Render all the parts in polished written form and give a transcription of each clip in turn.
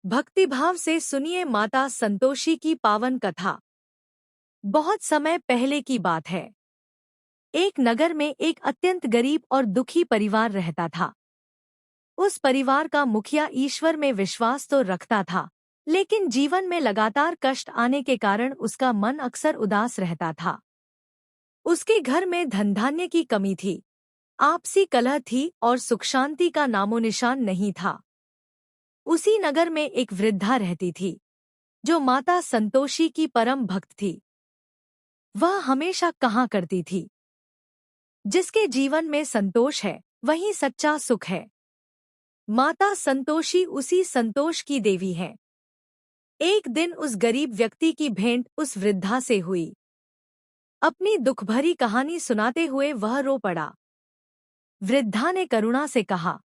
भक्तिभाव से सुनिए माता संतोषी की पावन कथा। बहुत समय पहले की बात है। एक नगर में एक अत्यंत गरीब और दुखी परिवार रहता था। उस परिवार का मुखिया ईश्वर में विश्वास तो रखता था, लेकिन जीवन में लगातार कष्ट आने के कारण उसका मन अक्सर उदास रहता था। उसके घर में धन धान्य की कमी थी, आपसी कलह थी और सुख शांति का नामोनिशान नहीं था। उसी नगर में एक वृद्धा रहती थी, जो माता संतोषी की परम भक्त थी। वह हमेशा कहा करती थी, जिसके जीवन में संतोष है वहीं सच्चा सुख है। माता संतोषी उसी संतोष की देवी है। एक दिन उस गरीब व्यक्ति की भेंट उस वृद्धा से हुई। अपनी दुखभरी कहानी सुनाते हुए वह रो पड़ा। वृद्धा ने करुणा से कहा,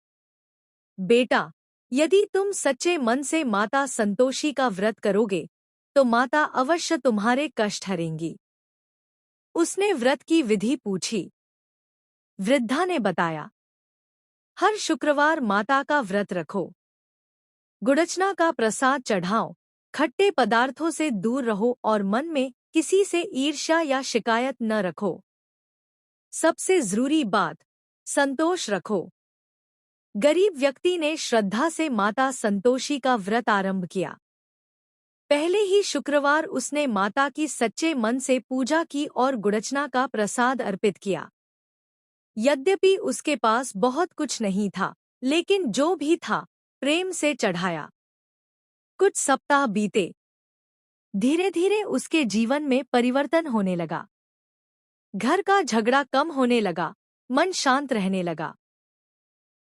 बेटा, यदि तुम सच्चे मन से माता संतोषी का व्रत करोगे तो माता अवश्य तुम्हारे कष्ट हरेंगी। उसने व्रत की विधि पूछी। वृद्धा ने बताया, हर शुक्रवार माता का व्रत रखो, गुड़चना का प्रसाद चढ़ाओ, खट्टे पदार्थों से दूर रहो और मन में किसी से ईर्ष्या या शिकायत न रखो। सबसे जरूरी बात, संतोष रखो। गरीब व्यक्ति ने श्रद्धा से माता संतोषी का व्रत आरंभ किया। पहले ही शुक्रवार उसने माता की सच्चे मन से पूजा की और गुड़चना का प्रसाद अर्पित किया। यद्यपि उसके पास बहुत कुछ नहीं था, लेकिन जो भी था प्रेम से चढ़ाया। कुछ सप्ताह बीते। धीरे धीरे उसके जीवन में परिवर्तन होने लगा। घर का झगड़ा कम होने लगा, मन शांत रहने लगा।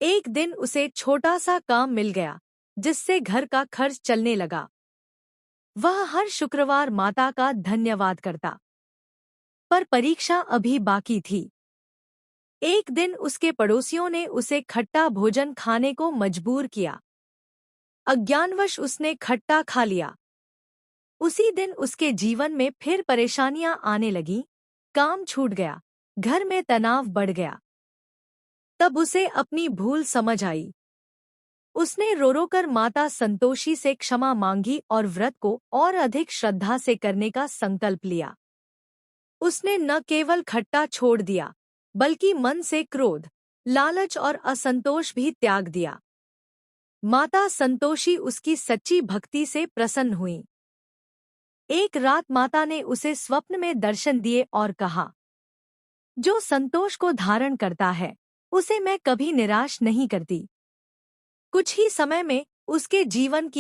एक दिन उसे छोटा सा काम मिल गया, जिससे घर का खर्च चलने लगा। वह हर शुक्रवार माता का धन्यवाद करता। पर परीक्षा अभी बाकी थी। एक दिन उसके पड़ोसियों ने उसे खट्टा भोजन खाने को मजबूर किया। अज्ञानवश उसने खट्टा खा लिया। उसी दिन उसके जीवन में फिर परेशानियां आने लगीं, काम छूट गया, घर में तनाव बढ़ गया। तब उसे अपनी भूल समझ आई। उसने रो रो कर माता संतोषी से क्षमा मांगी और व्रत को और अधिक श्रद्धा से करने का संकल्प लिया। उसने न केवल खट्टा छोड़ दिया, बल्कि मन से क्रोध, लालच और असंतोष भी त्याग दिया। माता संतोषी उसकी सच्ची भक्ति से प्रसन्न हुई। एक रात माता ने उसे स्वप्न में दर्शन दिए और कहा, जो संतोष को धारण करता है उसे मैं कभी निराश नहीं करती। कुछ ही समय में उसके जीवन की